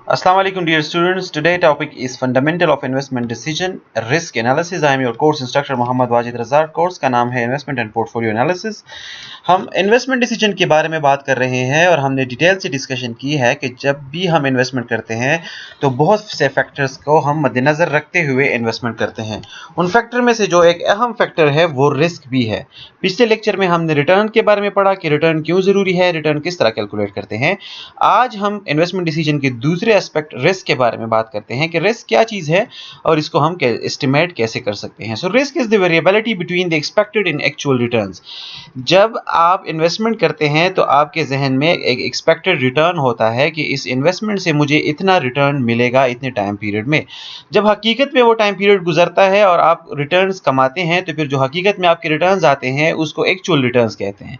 Assalamu alaikum dear students. Today topic is fundamental of investment decision risk analysis. I am your course instructor Mohammad Wajid Razak. Course का नाम है investment and portfolio analysis. हम investment decision के बारे में बात कर रहे हैं और हमने डिटेल से डिस्कशन की है कि जब भी हम इन्वेस्टमेंट करते हैं तो बहुत से फैक्टर्स को हम मद्देनज़र रखते हुए इन्वेस्टमेंट करते हैं। उन फैक्टर में से जो एक अहम फैक्टर है वो रिस्क भी है। पिछले लेक्चर में हमने रिटर्न के बारे में पढ़ा कि रिटर्न क्यों ज़रूरी है, रिटर्न किस तरह कैलकुलेट करते हैं। आज हम इन्वेस्टमेंट डिसीजन के दूसरे एस्पेक्ट रिस्क के बारे में बात करते हैं कि रिस्क क्या चीज़ है और इसको हम एस्टिमेट कैसे कर सकते हैं। So risk is the variability between the expected and actual returns. जब आप इन्वेस्टमेंट करते हैं तो आपके जहन में एक एक्सपेक्टेड रिटर्न होता है कि इस इन्वेस्टमेंट से मुझे इतना रिटर्न मिलेगा इतने टाइम पीरियड में। जब हकीकत में वो टाइम पीरियड गुजरता है और आप रिटर्न्स कमाते हैं तो फिर जो हकीकत में आपके रिटर्न्स आते हैं उसको एक्चुअल रिटर्न्स कहते हैं।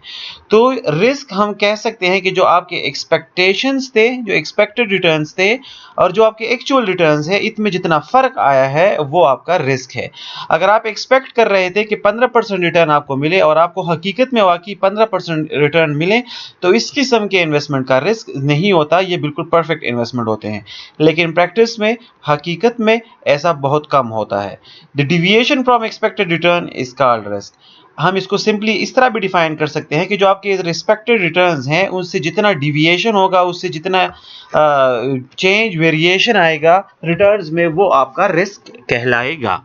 तो रिस्क हम कह सकते हैं कि जो आपके एक्सपेक्टेशंस थे, जो एक्सपेक्टेड रिटर्न्स थे और जो आपके एक्चुअल रिटर्न्स है, इतने जितना फर्क आया है वो आपका रिस्क है। अगर आप एक्सपेक्ट कर रहे थे कि 15% रिटर्न आपको मिले और आपको हकीकत में वाकई 15% रिटर्न मिले तो इस किस्म के इन्वेस्टमेंट का रिस्क नहीं होता, ये बिल्कुल परफेक्ट इन्वेस्टमेंट होते हैं। लेकिन प्रैक्टिस में हकीकत में ऐसा बहुत कम होता है। The deviation from expected return is called risk. हम इसको सिंपली इस तरह भी डिफाइन कर सकते हैं कि जो आपके रिस्पेक्टेड रिटर्न्स हैं उनसे जितना डिविएशन होगा, उससे जितना चेंज वेरिएशन आएगा रिटर्न्स में, वो आपका रिस्क कहलाएगा।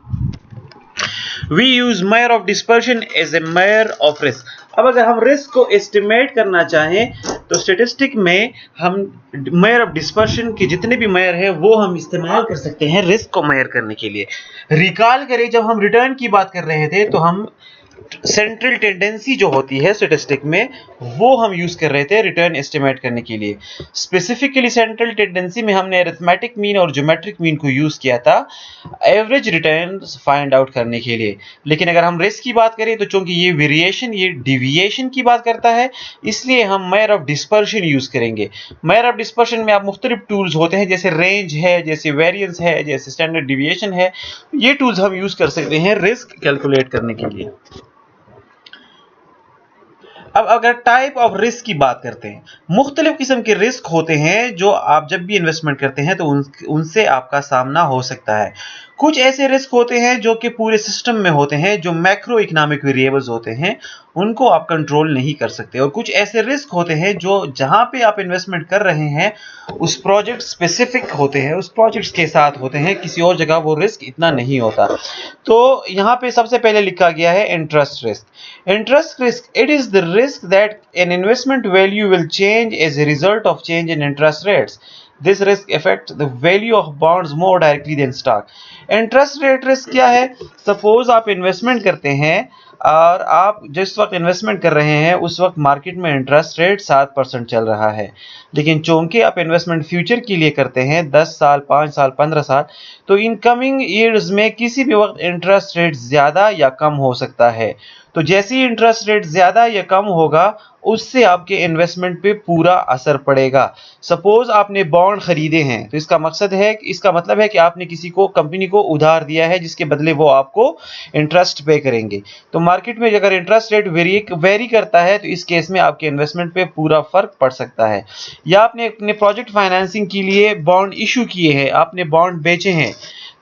We use measure of dispersion as a measure of risk. अब अगर हम रिस्क को एस्टिमेट करना चाहें तो स्टेटिस्टिक में हम मेजर ऑफ डिस्पर्शन के जितने भी मेजर है वो हम इस्तेमाल कर सकते हैं रिस्क को मेजर करने के लिए। रिकॉल करें, जब हम रिटर्न की बात कर रहे थे तो हम सेंट्रल टेंडेंसी जो होती है स्टैटिस्टिक में वो हम यूज कर रहे थे रिटर्न एस्टिमेट करने के लिए। स्पेसिफिकली सेंट्रल टेंडेंसी में हमने अरिथमेटिक मीन और ज्योमेट्रिक मीन को यूज किया था एवरेज रिटर्न फाइंड आउट करने के लिए। लेकिन अगर हम रिस्क की बात करें तो चूंकि ये वेरिएशन, ये डिविएशन की बात करता है, इसलिए हम मेजर ऑफ डिस्पर्शन यूज करेंगे। मेजर ऑफ डिस्पर्शन में आप मुख्तलिफ टूल्स होते हैं, जैसे रेंज है, जैसे वेरिएंस है, जैसे स्टैंडर्ड डिविएशन है। ये टूल्स हम यूज कर सकते हैं रिस्क कैलकुलेट करने के लिए। अब अगर टाइप ऑफ रिस्क की बात करते हैं, मुख्तलिफ किस्म के रिस्क होते हैं जो आप जब भी इन्वेस्टमेंट करते हैं तो उनसे आपका सामना हो सकता है। कुछ ऐसे रिस्क होते हैं जो कि पूरे सिस्टम में होते हैं, जो मैक्रो इकोनॉमिक वेरिएबल्स होते हैं, उनको आप कंट्रोल नहीं कर सकते। और कुछ ऐसे रिस्क होते हैं जो जहां पे आप इन्वेस्टमेंट कर रहे हैं उस प्रोजेक्ट स्पेसिफिक होते हैं, उस प्रोजेक्ट्स के साथ होते हैं, किसी और जगह वो रिस्क इतना नहीं होता। तो यहाँ पे सबसे पहले लिखा गया है interest risk. Interest risk, it is the risk that an investment value will change as a result of change in interest rates. This risk affects the value of bonds more directly than stock. Interest rate risk क्या है? Suppose आप investment करते हैं और आप जिस वक्त investment कर रहे हैं उस वक्त मार्केट में इंटरेस्ट रेट 7% चल रहा है, लेकिन चूंकि आप इन्वेस्टमेंट फ्यूचर के लिए करते हैं 10 साल, 5 साल, 15 साल, तो इन कमिंग ईयर्स में किसी भी वक्त इंटरेस्ट रेट ज़्यादा या कम हो सकता है। तो जैसे ही इंटरेस्ट रेट ज़्यादा या कम होगा उससे आपके इन्वेस्टमेंट पे पूरा असर पड़ेगा। सपोज आपने बॉन्ड खरीदे हैं तो इसका मतलब है कि आपने किसी को, कंपनी को उधार दिया है जिसके बदले वो आपको इंटरेस्ट पे करेंगे। तो मार्केट में अगर इंटरेस्ट रेट वेरी करता है तो इस केस में आपके इन्वेस्टमेंट पे पूरा फर्क पड़ सकता है। या आपने अपने प्रोजेक्ट फाइनेंसिंग के लिए बॉन्ड इशू किए हैं, आपने बॉन्ड बेचे हैं,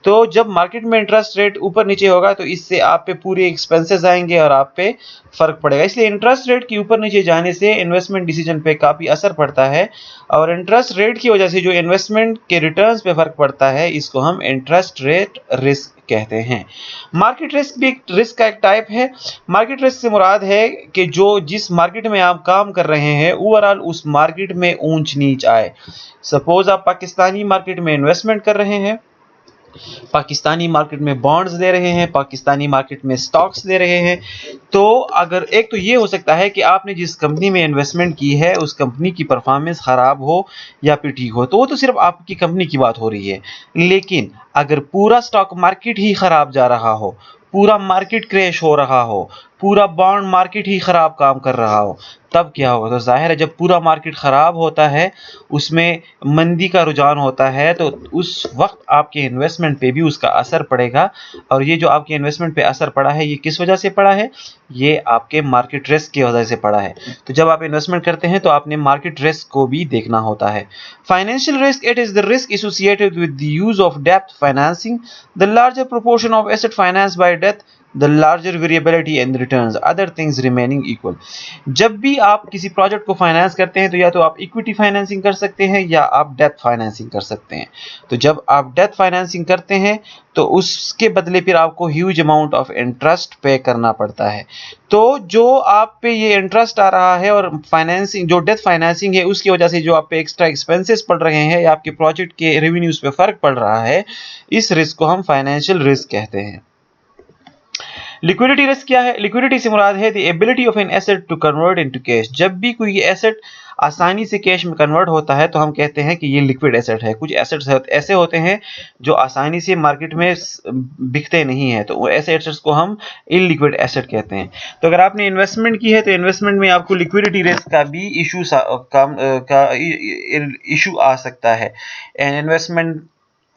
तो जब मार्केट में इंटरेस्ट रेट ऊपर नीचे होगा तो इससे आप पे पूरे एक्सपेंसेस आएंगे और आप पे फर्क पड़ेगा। इसलिए इंटरेस्ट रेट के ऊपर नीचे जाने से इन्वेस्टमेंट डिसीजन पे काफ़ी असर पड़ता है और इंटरेस्ट रेट की वजह से जो इन्वेस्टमेंट के रिटर्न्स पे फर्क पड़ता है इसको हम इंटरेस्ट रेट रिस्क कहते हैं। मार्केट रिस्क भी एक रिस्क का एक टाइप है। मार्केट रिस्क से मुराद है कि जो जिस मार्केट में आप काम कर रहे हैं ओवरऑल उस मार्केट में ऊंच नीच आए। सपोज आप पाकिस्तानी मार्केट में इन्वेस्टमेंट कर रहे हैं, पाकिस्तानी मार्केट में बॉन्ड्स दे रहे हैं, पाकिस्तानी मार्केट में स्टॉक्स दे रहे हैं, तो अगर एक तो ये हो सकता है कि आपने जिस कंपनी में इन्वेस्टमेंट की है उस कंपनी की परफॉर्मेंस ख़राब हो या फिर ठीक हो, तो वो तो सिर्फ आपकी कंपनी की बात हो रही है। लेकिन अगर पूरा स्टॉक मार्केट ही ख़राब जा रहा हो, पूरा मार्केट क्रैश हो रहा हो, पूरा बॉन्ड मार्केट ही ख़राब काम कर रहा हो, तब क्या होगा? तो ज़ाहिर है जब पूरा मार्केट ख़राब होता है, उसमें मंदी का रुझान होता है, तो उस वक़्त आपके इन्वेस्टमेंट पे भी उसका असर पड़ेगा। और ये जो आपके इन्वेस्टमेंट पे असर पड़ा है, ये किस वजह से पड़ा है? ये आपके मार्केट रिस्क की वजह से पड़ा है। तो जब आप इन्वेस्टमेंट करते हैं तो आपने मार्केट रिस्क को भी देखना होता है। Financial risk, it is the risk associated with the use of डेब्ट financing, the larger proportion of asset financed by डेब्ट, the larger variability in returns, other things remaining equal। जब भी आप किसी प्रोजेक्ट को फाइनेंस करते हैं तो या तो आप इक्विटी फाइनेंसिंग कर सकते हैं या आप डेट फाइनेंसिंग कर सकते हैं। तो जब आप डेट फाइनेंसिंग करते हैं तो उसके बदले फिर आपको ह्यूज अमाउंट ऑफ इंटरेस्ट पे करना पड़ता है। तो जो आप पे ये इंटरेस्ट आ रहा है और फाइनेंसिंग जो डेट फाइनेंसिंग है उसकी वजह से जो आप पे एक्स्ट्रा एक्सपेंसेस पड़ रहे हैं या आपके प्रोजेक्ट के रेवेन्यूज पे फर्क पड़ रहा है, इस रिस्क को हम फाइनेंशियल रिस्क कहते हैं। लिक्विडिटी रिस्क क्या है? लिक्विडिटी से मुराद है the ability of an asset to convert into cash. जब भी कोई एसेट आसानी से कैश में कन्वर्ट होता है तो हम कहते हैं कि ये लिक्विड एसेट है। कुछ एसेट्स ऐसे होते हैं जो आसानी से मार्केट में बिकते नहीं है, तो ऐसे एसेट्स को हम इलिक्विड एसेट कहते हैं। तो अगर आपने इन्वेस्टमेंट की है तो इन्वेस्टमेंट में आपको लिक्विडिटी रिस्क का भी इशू आ सकता है। An investment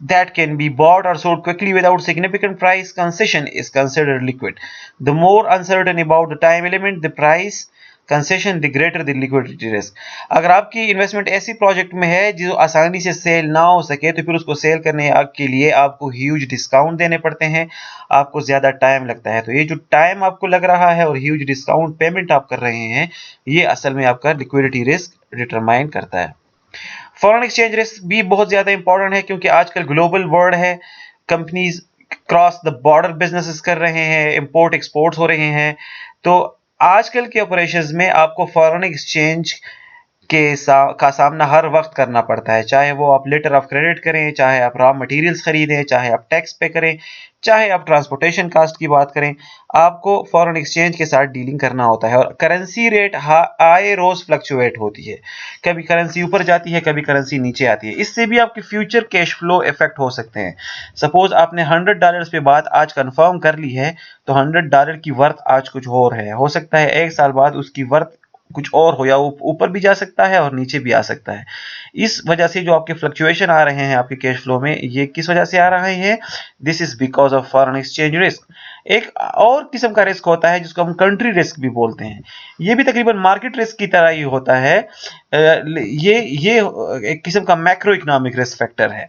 that can be bought or sold quickly without significant price concession is considered liquid. The more uncertain about the time element, the price concession, the greater the liquidity risk। अगर आपकी investment ऐसी project में है जो आसानी से cell ना हो सके तो फिर उसको सेल करने के लिए आपको ह्यूज डिस्काउंट देने पड़ते हैं, आपको ज़्यादा टाइम लगता है। तो ये जो टाइम आपको लग रहा है और ह्यूज डिस्काउंट पेमेंट आप कर रहे हैं, ये असल में आपका लिक्विडिटी रिस्क डिटरमाइन करता है। फॉरेन एक्सचेंज रिस्क भी बहुत ज़्यादा इंपॉर्टेंट है क्योंकि आजकल ग्लोबल वर्ल्ड है, companies cross the border businesses कर रहे हैं, इंपोर्ट एक्सपोर्ट्स हो रहे हैं। तो आजकल के ऑपरेशंस में आपको फॉरेन एक्सचेंज का सामना हर वक्त करना पड़ता है, चाहे वो आप लेटर ऑफ क्रेडिट करें, चाहे आप रॉ मटेरियल्स खरीदें, चाहे आप टैक्स पे करें, चाहे आप ट्रांसपोर्टेशन कास्ट की बात करें, आपको फॉरेन एक्सचेंज के साथ डीलिंग करना होता है। और करेंसी रेट आए रोज फ्लक्चुएट होती है, कभी करेंसी ऊपर जाती है, कभी करेंसी नीचे आती है। इससे भी आपके फ्यूचर कैश फ्लो इफेक्ट हो सकते हैं। सपोज आपने $100 पे बात आज कंफर्म कर ली है, तो $100 की वर्थ आज कुछ और है, हो सकता है 1 साल बाद उसकी वर्थ कुछ और हो, या ऊपर भी जा सकता है और नीचे भी आ सकता है। इस वजह से जो आपके फ्लक्चुएशन आ रहे हैं आपके कैश फ्लो में, ये किस वजह से आ रहे हैं? This is because of foreign exchange risk. एक और किस्म का रिस्क होता है जिसको हम कंट्री रिस्क भी बोलते हैं। ये भी तकरीबन मार्केट रिस्क की तरह ही होता है। ये एक किस्म का मैक्रो इकोनॉमिक रिस्क फैक्टर है।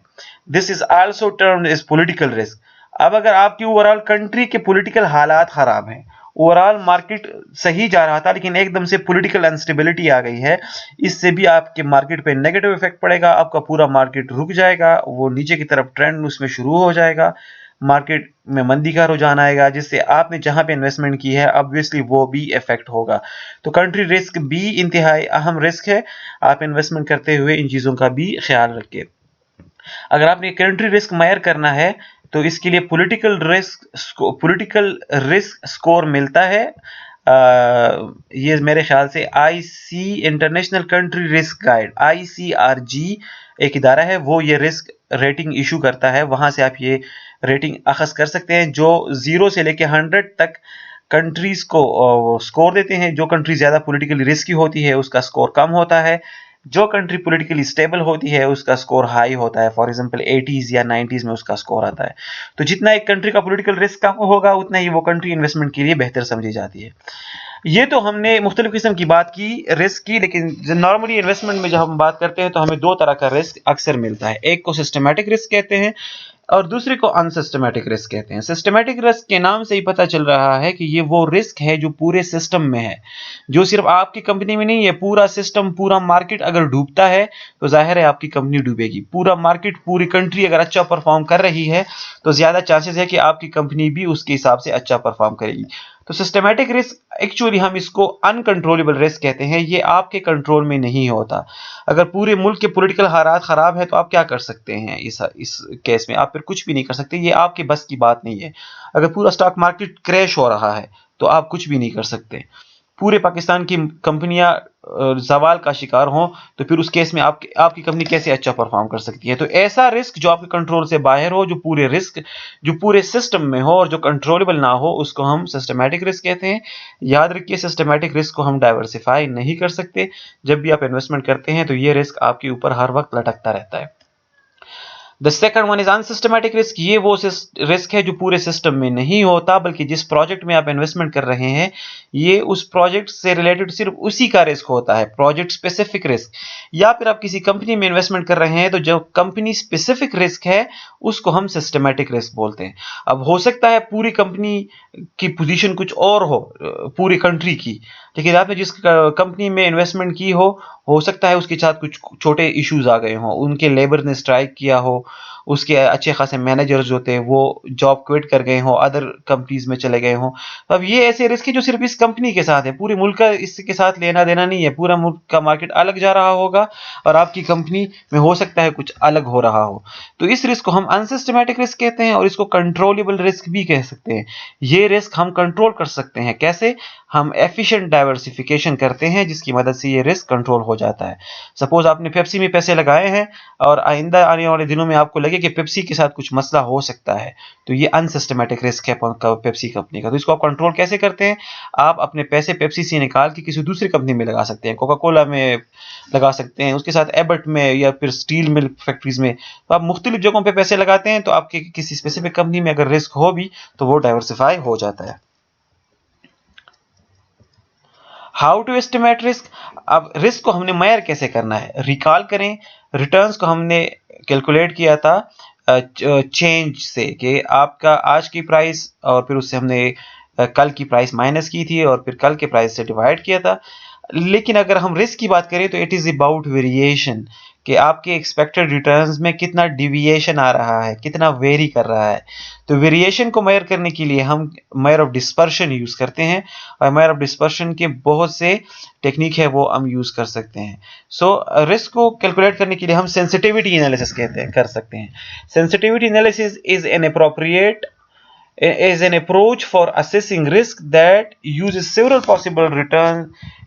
This is also termed as political risk. अब अगर आपकी ओवरऑल कंट्री के पॉलिटिकल हालात खराब हैं, ओवरऑल मार्केट सही जा रहा था लेकिन एकदम से पॉलिटिकल अनस्टेबिलिटी आ गई है, इससे भी आपके मार्केट पे नेगेटिव इफेक्ट पड़ेगा, आपका पूरा मार्केट रुक जाएगा, वो नीचे की तरफ ट्रेंड उसमें शुरू हो जाएगा, मार्केट में मंदी का रुझान आएगा, जिससे आपने जहां पे इन्वेस्टमेंट की है ऑब्वियसली वो भी इफेक्ट होगा। तो कंट्री रिस्क भी इंतहाई अहम रिस्क है, आप इन्वेस्टमेंट करते हुए इन चीज़ों का भी ख्याल रखें। अगर आपने कंट्री रिस्क मेजर करना है तो इसके लिए पॉलिटिकल रिस्क स्कोर मिलता है। ये मेरे ख्याल से IC international country risk guide ICRG एक इदारा है, वो ये रिस्क रेटिंग इशू करता है। वहां से आप ये रेटिंग अखज़ कर सकते हैं, जो 0 से लेके 100 तक कंट्रीज को स्कोर देते हैं। जो कंट्री ज्यादा पॉलिटिकली रिस्की होती है उसका स्कोर कम होता है, जो कंट्री पॉलिटिकली स्टेबल होती है उसका स्कोर हाई होता है। फॉर एग्जांपल 80s या 90s में उसका स्कोर आता है। तो जितना एक कंट्री का पॉलिटिकल रिस्क कम होगा उतना ही वो कंट्री इन्वेस्टमेंट के लिए बेहतर समझी जाती है। ये तो हमने मुख्तलिफ किस्म की बात की रिस्क की, लेकिन नॉर्मली इन्वेस्टमेंट में जब हम बात करते हैं तो हमें 2 तरह का रिस्क अक्सर मिलता है। एक को सिस्टमैटिक रिस्क कहते हैं और दूसरे को अनसिस्टमैटिक रिस्क कहते हैं। सिस्टमैटिक रिस्क के नाम से ही पता चल रहा है कि ये वो रिस्क है जो पूरे सिस्टम में है, जो सिर्फ आपकी कंपनी में नहीं है। पूरा सिस्टम, पूरा मार्केट अगर डूबता है तो जाहिर है आपकी कंपनी डूबेगी। पूरा मार्केट, पूरी कंट्री अगर अच्छा परफॉर्म कर रही है तो ज्यादा चांसेस है कि आपकी कंपनी भी उसके हिसाब से अच्छा परफॉर्म करेगी। तो सिस्टमैटिक रिस्क एक्चुअली हम इसको अनकंट्रोलेबल रिस्क कहते हैं, ये आपके कंट्रोल में नहीं होता। अगर पूरे मुल्क के पॉलिटिकल हालात खराब है तो आप क्या कर सकते हैं? इस केस में आप फिर कुछ भी नहीं कर सकते, ये आपके बस की बात नहीं है। अगर पूरा स्टॉक मार्केट क्रैश हो रहा है तो आप कुछ भी नहीं कर सकते। पूरे पाकिस्तान की कंपनियां सवाल का शिकार हों, तो फिर उस केस में आपकी कंपनी कैसे अच्छा परफॉर्म कर सकती है। तो ऐसा रिस्क जो आपके कंट्रोल से बाहर हो, जो पूरे सिस्टम में हो और जो कंट्रोलेबल ना हो, उसको हम सिस्टमैटिक रिस्क कहते हैं। याद रखिए, सिस्टमैटिक रिस्क को हम डाइवर्सिफाई नहीं कर सकते। जब भी आप इन्वेस्टमेंट करते हैं तो ये रिस्क आपके ऊपर हर वक्त लटकता रहता है। The second one is unsystematic risk. ये वो रिस्क है जो पूरे सिस्टम में नहीं होता, बल्कि जिस प्रोजेक्ट में आप इन्वेस्टमेंट कर रहे हैं, ये उस प्रोजेक्ट से रिलेटेड सिर्फ उसी का रिस्क होता है, प्रोजेक्ट स्पेसिफिक रिस्क। या फिर आप किसी कंपनी में इन्वेस्टमेंट कर रहे हैं, तो जो कंपनी स्पेसिफिक रिस्क है उसको हम सिस्टमैटिक रिस्क बोलते हैं। अब हो सकता है पूरी कंपनी की पोजीशन कुछ और हो, पूरी कंट्री की, लेकिन आपने जिस कंपनी में इन्वेस्टमेंट की हो सकता है उसके साथ कुछ छोटे इश्यूज आ गए हों, उनके लेबर ने स्ट्राइक किया हो, उसके अच्छे खासे मैनेजर्स जो थे वो जॉब क्विट कर गए हों, अदर कंपनीज में चले गए हों। तो अब ये ऐसे रिस्क है जो सिर्फ इस कंपनी के साथ है, पूरे मुल्क का इसके साथ लेना देना नहीं है। पूरा मुल्क का मार्केट अलग जा रहा होगा और आपकी कंपनी में हो सकता है कुछ अलग हो रहा हो। तो इस रिस्क को हम अनसिस्टमैटिक रिस्क कहते हैं और इसको कंट्रोलेबल रिस्क भी कह सकते हैं। ये रिस्क हम कंट्रोल कर सकते हैं। कैसे? हम एफिशिएंट डाइवर्सिफिकेशन करते हैं जिसकी मदद से ये रिस्क कंट्रोल हो जाता है। सपोज आपने पेप्सी में पैसे लगाए हैं और आइंदा आने वाले दिनों में आपको लगे कि पेप्सी के साथ कुछ मसला हो सकता है, तो ये अनसिस्टमैटिक रिस्क है पेप्सी कंपनी का। तो इसको आप कंट्रोल कैसे करते हैं? आप अपने पैसे पेप्सी से निकाल के किसी दूसरी कंपनी में लगा सकते हैं, कोका कोला में लगा सकते हैं, उसके साथ एबर्ट में या फिर स्टील मिल फैक्ट्रीज में। तो आप मुख्तलिफ जगहों पे पैसे लगाते हैं, तो आपके किसी स्पेसिफिक कंपनी में अगर रिस्क हो भी तो वो डाइवर्सिफाई हो जाता है। How to estimate risk. अब रिस्क को हमने मेजर कैसे करना है? रिकॉल करें, रिटर्न्स को हमने कैलकुलेट किया था चेंज से, कि आपका आज की प्राइस और फिर उससे हमने कल की प्राइस माइनस की थी और फिर कल के प्राइस से डिवाइड किया था। लेकिन अगर हम रिस्क की बात करें तो इट इज अबाउट वेरिएशन, कि आपके एक्सपेक्टेड रिटर्न्स में कितना डिविएशन आ रहा है, कितना वेरी कर रहा है। तो वेरिएशन को मेजर करने के लिए हम मेजर ऑफ डिस्पर्शन यूज करते हैं, और मेजर ऑफ डिस्पर्शन के बहुत से टेक्निक है वो हम यूज कर सकते हैं। सो रिस्क को कैलकुलेट करने के लिए हम सेंसिटिविटी एनालिसिस कर सकते हैं। Sensitivity analysis is an approach for assessing risk that uses several possible return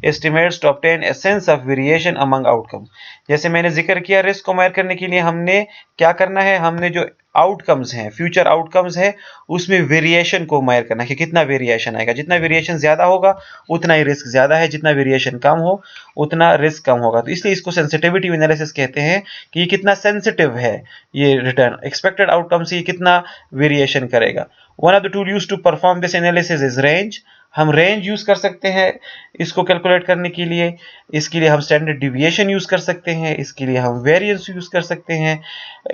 estimates to obtain a sense of variation among outcomes। जैसे मैंने जिक्र किया, रिस्क को मेजर करने के लिए हमने क्या करना है, हमने जो आउटकम्स हैं, फ्यूचर आउटकम्स है, उसमें वेरिएशन को मेजर करना है कि कितना वेरिएशन आएगा। जितना वेरिएशन ज्यादा होगा उतना ही रिस्क ज्यादा है, जितना वेरिएशन कम हो उतना रिस्क कम होगा। तो इसलिए इसको सेंसिटिविटी एनालिसिस कहते हैं, कि ये कितना सेंसिटिव है, ये रिटर्न एक्सपेक्टेड आउटकम से ये कितना वेरिएशन करेगा। One of the tool use to perform this analysis is range. हम रेंज यूज कर सकते हैं इसको कैलकुलेट करने के लिए। इसके लिए हम स्टैंडर्ड डिविएशन यूज कर सकते हैं, इसके लिए हम वेरिएंस यूज कर सकते हैं।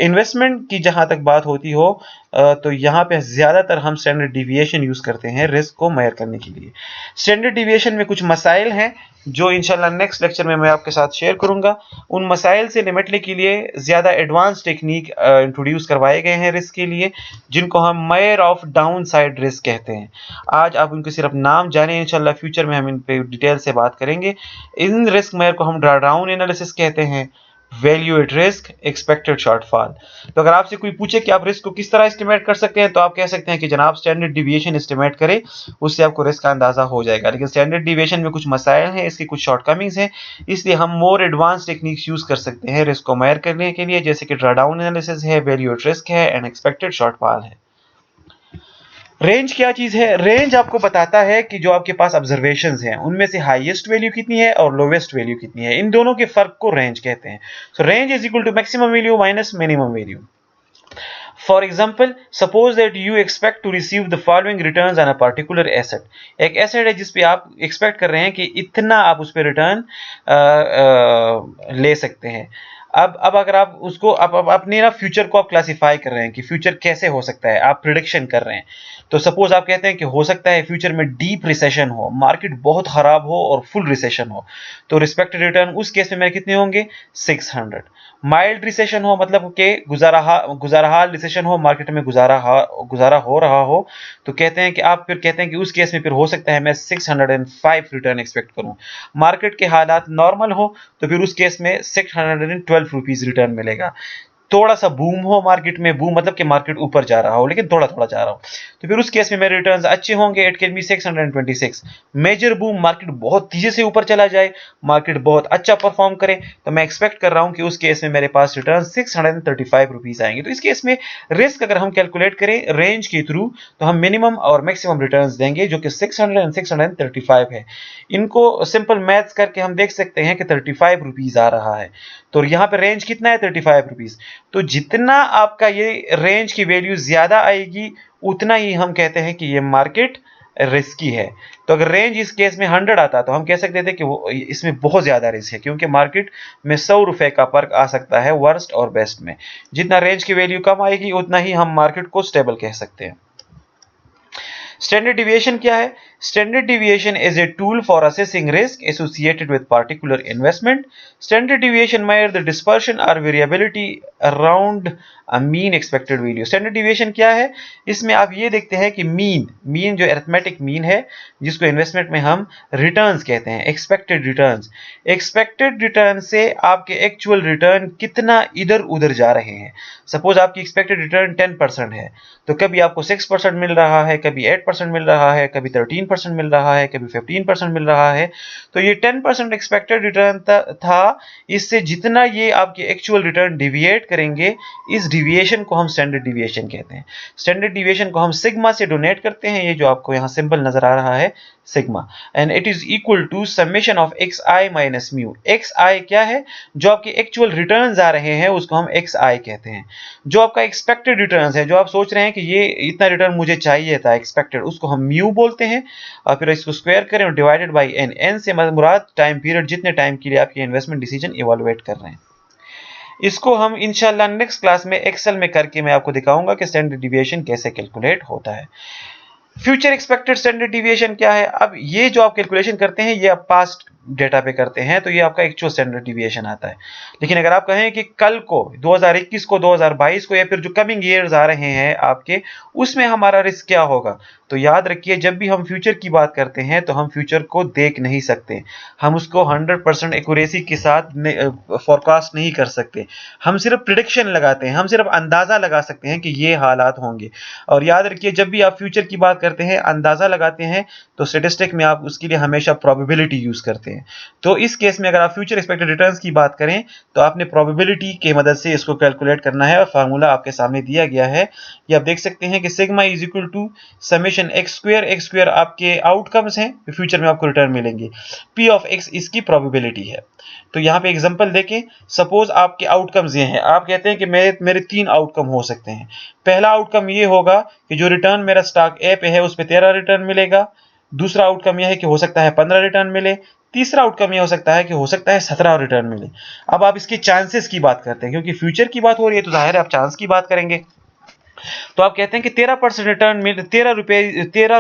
इन्वेस्टमेंट की जहां तक बात होती हो तो यहाँ पे ज्यादातर हम स्टैंडर्ड डिविएशन यूज करते हैं रिस्क को मेजर करने के लिए। स्टैंडर्ड डिविएशन में कुछ मसाइल हैं जो इंशाल्लाह नेक्स्ट लेक्चर में मैं आपके साथ शेयर करूंगा। उन मसाइल से निपटने के लिए ज्यादा एडवांस टेक्निक इंट्रोड्यूस करवाए गए हैं रिस्क के लिए, जिनको हम measure of down side risk कहते हैं। आज आप उनके सिर्फ नाम जाने, इंशाल्लाह फ्यूचर में हम इन पे डिटेल से बात करेंगे। इन रिस्क मेजर को हम ड्रॉडाउन एनालिसिस कहते हैं, value at risk, expected shortfall. तो अगर आपसे कोई पूछे कि आप रिस्क को किस तरह एस्टिमेट कर सकते हैं, तो आप कह सकते हैं कि जनाब स्टैंडर्ड डिविएशन एस्टिमेट करें, उससे आपको रिस्क का अंदाजा हो जाएगा। लेकिन स्टैंडर्ड डिविएशन में कुछ मसाइल हैं, इसकी कुछ शॉर्टकमिंग्स हैं, इसलिए हम मोर एडवांस टेक्निक्स यूज कर सकते हैं रिस्क को मेजर करने के लिए, जैसे कि ड्रॉडाउन एनालिसिस है, वैल्यू एट रिस्क है एंड एक्सपेक्टेड शॉर्टफॉल है। रेंज क्या चीज है? रेंज आपको बताता है कि जो आपके पास ऑब्जर्वेशंस हैं उनमें से हाईएस्ट वैल्यू कितनी है और लोवेस्ट वैल्यू कितनी है। इन दोनों के फर्क को रेंज कहते हैं। So range is equal to maximum value minus minimum value. For example, suppose that you expect to receive the following returns on a particular asset। एक एसेट है जिस पे आप एक्सपेक्ट कर रहे हैं कि इतना आप उस पर रिटर्न ले सकते हैं। अब अगर आप उसको अपने ना फ्यूचर को आप क्लासिफाई कर रहे हैं कि फ्यूचर कैसे हो सकता है, आप प्रिडिक्शन कर रहे हैं। तो सपोज आप कहते हैं कि हो सकता है फ्यूचर में डीप रिसेशन हो, मार्केट बहुत खराब हो और फुल रिसेशन हो, तो रिस्पेक्टेड रिटर्न उस केस में मेरे कितने होंगे? 600। माइल्ड रिसेशन हो, मतलब कि गुजारहाल रिसेशन हो, मार्केट में गुजारा हो रहा हो, तो कहते हैं कि आप फिर कहते हैं कि उस केस में फिर हो सकता है मैं 605 रिटर्न एक्सपेक्ट करूं। मार्केट के हालात नॉर्मल हो तो फिर उस केस में 612 रुपीज रिटर्न मिलेगा। थोड़ा सा बूम हो मार्केट में, बूम मतलब कि मार्केट ऊपर जा रहा हो लेकिन थोड़ा थोड़ा जा रहा हो, तो फिर उस केस में मेरे रिटर्न्स अच्छे होंगे। It can be 626। Major boom, market बहुत तेजी से ऊपर चला जाए, मार्केट बहुत अच्छा परफॉर्म करे, तो मैं एक्सपेक्ट कर रहा हूं कि उस केस में मेरे पास रिटर्न 635 रुपीज आएंगे। तो इस केस में रिस्क अगर हम कैलकुलेट करें रेंज के थ्रू, तो हम मिनिमम और मैक्सिमम रिटर्न्स देंगे जो कि 600 और 635 है। इनको सिंपल मैथ्स करके हम देख सकते हैं कि 35 रुपीज आ रहा है। तो यहाँ पे रेंज कितना है, 35 रुपीज। तो जितना आपका ये रेंज की वैल्यू ज्यादा आएगी, उतना ही हम कहते हैं कि ये मार्केट रिस्की है। तो अगर रेंज इस केस में 100 आता तो हम कह सकते थे कि वो इसमें बहुत ज्यादा रिस्क है, क्योंकि मार्केट में 100 रुपए का फर्क आ सकता है वर्स्ट और बेस्ट में। जितना रेंज की वैल्यू कम आएगी, उतना ही हम मार्केट को स्टेबल कह सकते हैं। स्टैंडर्ड डिविएशन क्या है? Standard deviation is a tool for assessing risk associated with particular investment. Standard deviation measure the dispersion or variability around a mean expected value. Standard deviation क्या है? इसमें आप ये देखते हैं कि मीन जो अरिथमेटिक मीन है, जिसको इन्वेस्टमेंट में हम रिटर्न्स कहते हैं, एक्सपेक्टेड रिटर्न से आपके एक्चुअल रिटर्न कितना इधर उधर जा रहे हैं। सपोज आपकी एक्सपेक्टेड रिटर्न 10% है, तो कभी आपको 6% मिल रहा है, कभी 8% मिल रहा है, कभी 13% मिल रहा है, कभी 15% मिल रहा है। तो ये 10% एक्सपेक्टेड रिटर्न था, इससे जितना ये आपके एक्चुअल रिटर्न डिविएट करेंगे, इस डिविएशन को हम स्टैंडर्ड डिविएशन कहते हैं। स्टैंडर्ड डिविएशन को हम सिग्मा से डोनेट करते हैं, ये जो आपको यहाँ सिंबल नजर आ रहा है sigma, and it is equal to summation of X I minus mu. X I क्या है? जो आपके एक्चुअल रिटर्न्स आ रहे हैं उसको हम एक्स आई कहते हैं। जो आपका एक्सपेक्टेड रिटर्न्स है, जो आप सोच रहे हैं कि ये इतना रिटर्न मुझे चाहिए था एक्सपेक्टेड, उसको हम म्यू बोलते हैं। और फिर इसको स्क्वायर करें और डिवाइडेड बाई एन। एन से मुराद टाइम पीरियड, जितने टाइम के लिए आप ये इन्वेस्टमेंट डिसीजन इवैल्यूएट कर रहे हैं। इसको हम इंशाल्लाह नेक्स्ट क्लास में एक्सेल में करके मैं आपको दिखाऊंगा कि स्टैंडर्ड डिविएशन कैसे कैलकुलेट होता है। फ्यूचर एक्सपेक्टेड स्टैंडर्ड डिविएशन क्या है? अब ये जो आप कैलकुलेशन करते हैं, ये आप पास्ट डेटा पे करते हैं, तो ये आपका एक्चुअल स्टैंडर्ड डिविएशन आता है। लेकिन अगर आप कहें कि कल को 2021 को, 2022 को, या फिर जो कमिंग ईयर्स आ रहे हैं आपके, उसमें हमारा रिस्क क्या होगा, तो याद रखिए जब भी हम फ्यूचर की बात करते हैं तो हम फ्यूचर को देख नहीं सकते, हम उसको 100% एक्यूरेसी के साथ फोरकास्ट नहीं कर सकते। हम सिर्फ प्रिडिक्शन लगाते हैं, हम सिर्फ अंदाजा लगा सकते हैं कि ये हालात होंगे। और याद रखिए जब भी आप फ्यूचर की बात करते हैं, अंदाजा लगाते हैं, तो स्टैटिस्टिक में आप उसके लिए हमेशा प्रोबेबिलिटी यूज करते हैं। तो इस केस में अगर आप फ्यूचर एक्सपेक्टेड रिटर्न्स की बात करें, तो आपने प्रोबेबिलिटी की मदद से इसको कैलकुलेट करना है, और फार्मूला आपके सामने दिया गया है। ये आप देख सकते हैं कि sigma is equal to summation X square आपके आउटकम्स हैं, फ्यूचर में आपको रिटर्न मिलेंगे, पी ऑफ एक्स इसकी प्रोबेबिलिटी है। तो यहाँ पे एग्जांपल देखें, सपोज आपके आउटकम्स ये हैं, आप कहते हैं कि मेरे 3 आउटकम हो सकते हैं। पहला आउटकम ये होगा कि जो रिटर्न मेरा स्टॉक ए पे है उस पे 13 रिटर्न मिलेगा। दूसरा आउटकम यह है कि हो सकता है 15 रिटर्न मिले। तीसरा आउटकम यह हो सकता है कि हो सकता है 17 रिटर्न मिले। अब आप इसके चांसेस की बात करते हैं, क्योंकि फ्यूचर की बात हो रही है तो जाहिर है आप चांस की बात करेंगे। तो आप कहते हैं कि 13% रिटर्न मिल 13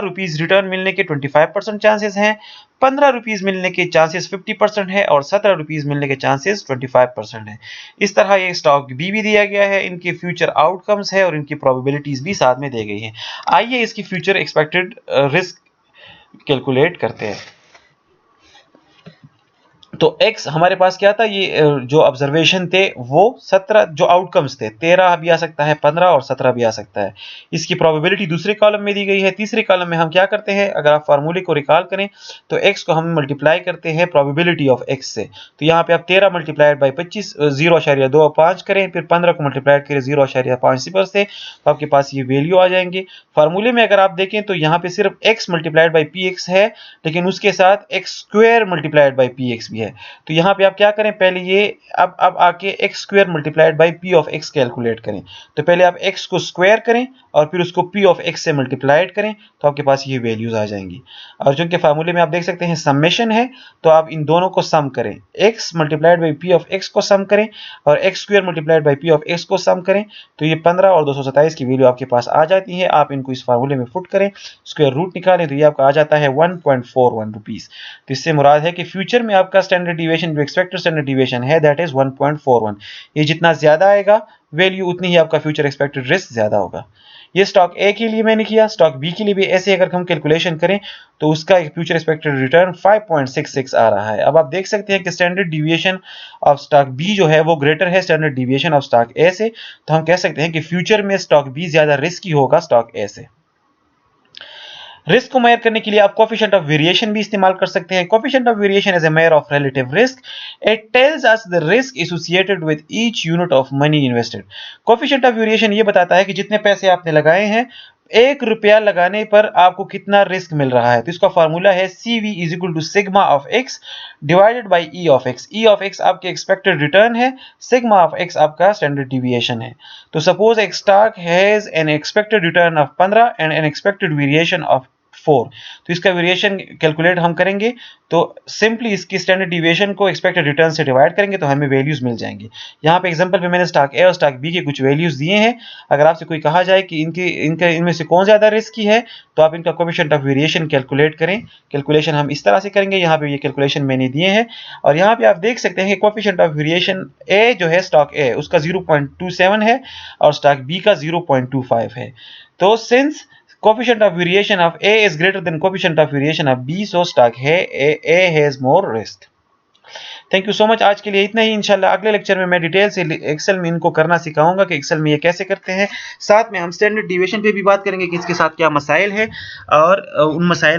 रुपीज रिटर्न मिलने के 25% चांसेस हैं, 15 रुपीज मिलने के चांसेस 50% है, और 17 रुपीज मिलने के चांसेस 25% है। इस तरह ये स्टॉक बी भी दिया गया है, इनके फ्यूचर आउटकम्स है और इनकी प्रोबेबिलिटीज भी साथ में दी गई है। आइए इसकी फ्यूचर एक्सपेक्टेड रिस्क कैलकुलेट करते हैं। तो x हमारे पास क्या था, ये जो ऑब्जर्वेशन थे वो 17, जो आउटकम्स थे 13 भी आ सकता है, 15 और 17 भी आ सकता है। इसकी प्रोबेबिलिटी दूसरे कॉलम में दी गई है। तीसरे कॉलम में हम क्या करते हैं, अगर आप फार्मूले को रिकॉल करें तो x को हम मल्टीप्लाई करते हैं प्रोबेबिलिटी ऑफ x से। तो यहाँ पे आप 13 मल्टीप्लाइड बाई 25 0.25 करें, फिर 15 को मल्टीप्लाइड करें 0.50 से, तो आपके पास ये वैल्यू आ जाएंगे। फार्मूले में अगर आप देखें तो यहाँ पे सिर्फ x multiplied by P x है, लेकिन उसके साथ x square multiplied by P x भी है। तो यहां पे आप क्या करें, पहले ये अब आके x square multiplied by P of x calculate करें। तो पहले आप एक्स को स्क्वायर करें और फिर उसको पी ऑफ एक्स से मल्टीप्लाइड करें, तो आपके पास ये वैल्यूज आ जाएंगी। और जो कि फार्मूले में आप देख सकते हैं समेशन है, तो आप इन दोनों को सम करें, x multiplied by P of x को सम करें और x square multiplied by P of x को सम करें, तो ये 15 और 227 की वैल्यू आपके पास आ जाती है। आप इनको इस फार्मूले में पुट करें, स्क्वायर रूट निकालें, तो ये आपका आ जाता है 1.41 रुपीज। तो इससे मुराद है कि फ्यूचर में आपका स्टैंडर्ड डिविएशन, जो एक्सपेक्टेड स्टैंडर्ड डिविएशन है, दैट इज 1.41। ये जितना ज्यादा आएगा वैल्यू, उतनी ही आपका फ्यूचर एक्सपेक्टेड रिस्क ज्यादा होगा। ये स्टॉक ए के लिए मैंने किया, स्टॉक बी के लिए भी ऐसे अगर हम कैलकुलेशन करें तो उसका एक फ्यूचर एक्सपेक्टेड रिटर्न 5.66 आ रहा है। अब आप देख सकते हैं कि standard deviation of stock B जो है वो ग्रेटर है standard deviation of stock A से, तो हम कह सकते हैं कि फ्यूचर में स्टॉक बी ज्यादा रिस्की होगा स्टॉक ए से। रिस्क को मेजर करने के लिए आप कोएफिशिएंट ऑफ वेरिएशन भी इस्तेमाल कर सकते हैं। Coefficient of variation is a measure of relative risk. It tells us the risk associated with each unit of money invested. Coefficient of variation ये बताता है कि जितने पैसे आपने लगाए हैं, 1 रुपया लगाने पर आपको कितना रिस्क मिल रहा है। तो इसका फार्मूला है CV is equal to sigma of x divided by E of x। E of x आपके एक्सपेक्टेड रिटर्न है, सिग्मा ऑफ x आपका स्टैंडर्ड डिविएशन है। तो सपोज एक stock has an expected return of 15 and an expected variation of 4, तो इसका variation calculate हम करेंगे तो सिंपली इसकी स्टैंडर्ड डिविएशन को एक्सपेक्टेड रिटर्न से डिवाइड करेंगे तो हमें वैल्यूज मिल जाएंगी। यहाँ पे एग्जांपल पे मैंने स्टॉक ए और स्टॉक बी के कुछ वैल्यूज दिए हैं। अगर आपसे कोई कहा जाए कि इनमें से कौन ज्यादा रिस्की है तो आप इनका कोएफिशिएंट ऑफ वेरिएशन कैलकुलेट करें। कैलकुलेशन हम इस तरह से करेंगे, यहाँ पे ये कैलकुलेशन मैंने दिए हैं और यहाँ पे आप देख सकते हैं कि कोएफिशिएंट ऑफ वेरिएशन ए जो है स्टॉक ए उसका 0.27 है और स्टॉक बी का 0.25 है। तो since coefficient of variation of A is greater than coefficient of variation of B, so stock है A has more risk। Thank you so much. आज के लिए इतना ही। इंशाल्लाह अगले लेक्चर में मैं डिटेल से एक्सेल में इनको करना सिखाऊंगा कि एक्सेल में ये कैसे करते हैं। साथ में हम स्टैंडर्ड डिविएशन पे भी बात करेंगे कि इसके साथ क्या मसाइल है और उन मसाइल